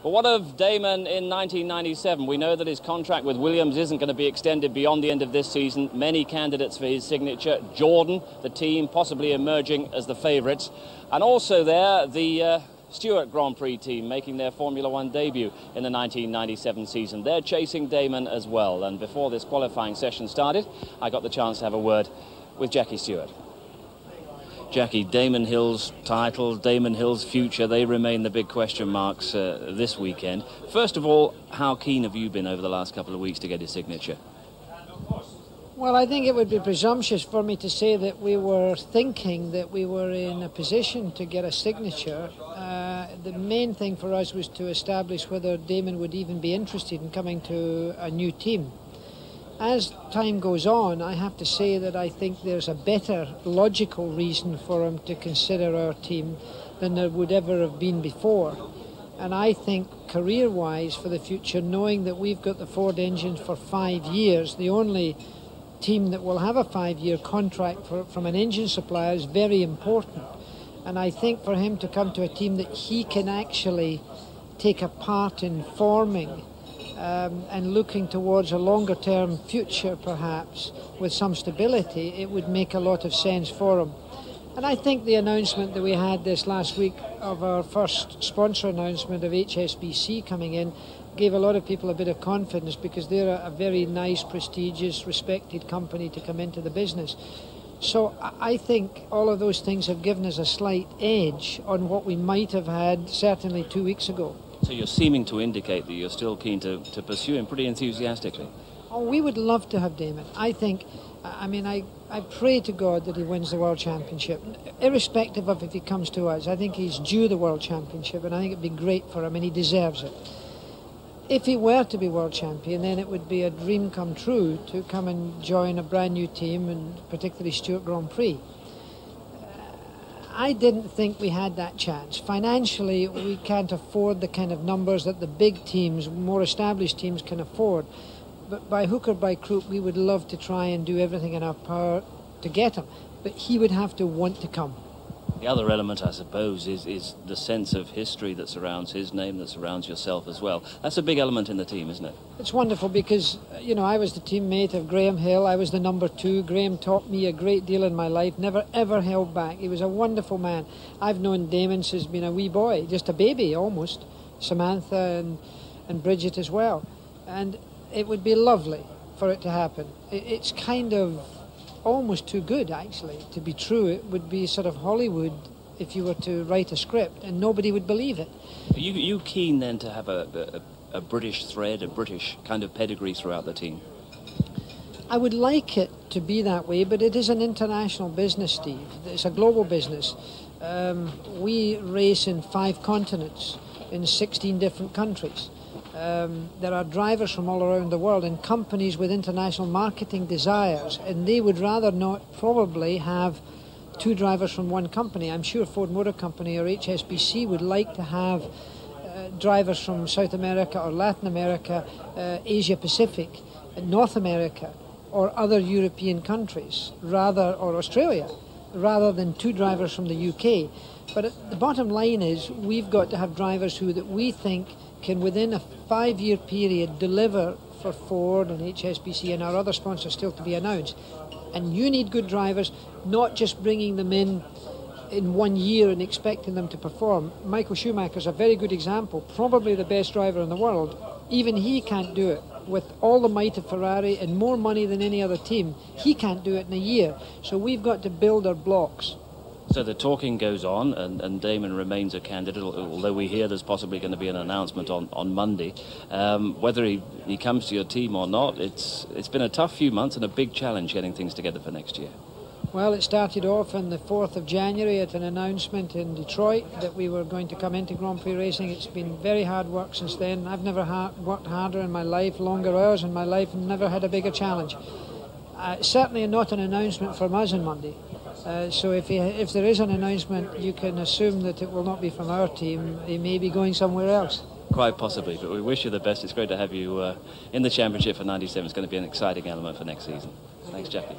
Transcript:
But what of Damon in 1997? We know that his contract with Williams isn't going to be extended beyond the end of this season. Many candidates for his signature. Jordan, the team, possibly emerging as the favourites. And also there, the Stewart Grand Prix team making their Formula One debut in the 1997 season. They're chasing Damon as well. And before this qualifying session started, I got the chance to have a word with Jackie Stewart. Jackie, Damon Hill's title, Damon Hill's future, they remain the big question marks this weekend. First of all, how keen have you been over the last couple of weeks to get his signature? Well, I think it would be presumptuous for me to say that we were thinking that we were in a position to get a signature. The main thing for us was to establish whether Damon would even be interested in coming to a new team. As time goes on, I have to say that I think there's a better logical reason for him to consider our team than there would ever have been before. And I think career-wise for the future, knowing that we've got the Ford engines for 5 years, the only team that will have a 5-year contract from an engine supplier is very important. And I think for him to come to a team that he can actually take a part in forming and looking towards a longer-term future, perhaps, with some stability, it would make a lot of sense for him. And I think the announcement that we had this last week of our first sponsor announcement of HSBC coming in gave a lot of people a bit of confidence, because they're a very nice, prestigious, respected company to come into the business. So I think all of those things have given us a slight edge on what we might have had certainly 2 weeks ago. So you're seeming to indicate that you're still keen to pursue him pretty enthusiastically. Oh, we would love to have Damon. I think, I pray to God that he wins the World Championship. Irrespective of if he comes to us, I think he's due the World Championship, and I think it'd be great for him, and he deserves it. If he were to be World Champion, then it would be a dream come true to come and join a brand new team, and particularly Stewart Grand Prix. I didn't think we had that chance. Financially, we can't afford the kind of numbers that the big teams, more established teams, can afford. But by hook or by crook, we would love to try and do everything in our power to get him. But he would have to want to come. The other element, I suppose, is the sense of history that surrounds his name, that surrounds yourself as well. That's a big element in the team, isn't it? It's wonderful because, I was the teammate of Graham Hill. I was the number 2. Graham taught me a great deal in my life, never ever held back. He was a wonderful man. I've known Damon since being a wee boy, just a baby almost. Samantha and Bridget as well. And it would be lovely for it to happen. It's kind of almost too good, actually, to be true. It would be sort of Hollywood if you were to write a script, and nobody would believe it. Are you keen then to have a British thread, a British kind of pedigree throughout the team? I would like it to be that way, but it is an international business, Steve. It's a global business. We race in 5 continents, in 16 different countries. There are drivers from all around the world and companies with international marketing desires, and they would rather not probably have 2 drivers from one company. I'm sure Ford Motor Company or HSBC would like to have drivers from South America or Latin America, Asia Pacific, North America, or other European countries, or Australia, rather than 2 drivers from the UK. But the bottom line is we've got to have drivers that we think can, within a 5-year period, deliver for Ford and HSBC and our other sponsors still to be announced. And you need good drivers, not just bringing them in 1 year and expecting them to perform. Michael Schumacher's a very good example, probably the best driver in the world. Even he can't do it. With all the might of Ferrari and more money than any other team, he can't do it in a year. So we've got to build our blocks. So the talking goes on, and Damon remains a candidate, although we hear there's possibly going to be an announcement on Monday. Whether he comes to your team or not, it's been a tough few months and a big challenge getting things together for next year. Well, it started off on the 4th of January at an announcement in Detroit that we were going to come into Grand Prix racing. It's been very hard work since then. I've never worked harder in my life, longer hours in my life, and never had a bigger challenge. Certainly not an announcement from us on Monday. So if there is an announcement, you can assume that it will not be from our team. He may be going somewhere else. Quite possibly, but we wish you the best. It's great to have you in the championship for 97. It's going to be an exciting element for next season. Thanks, Jackie.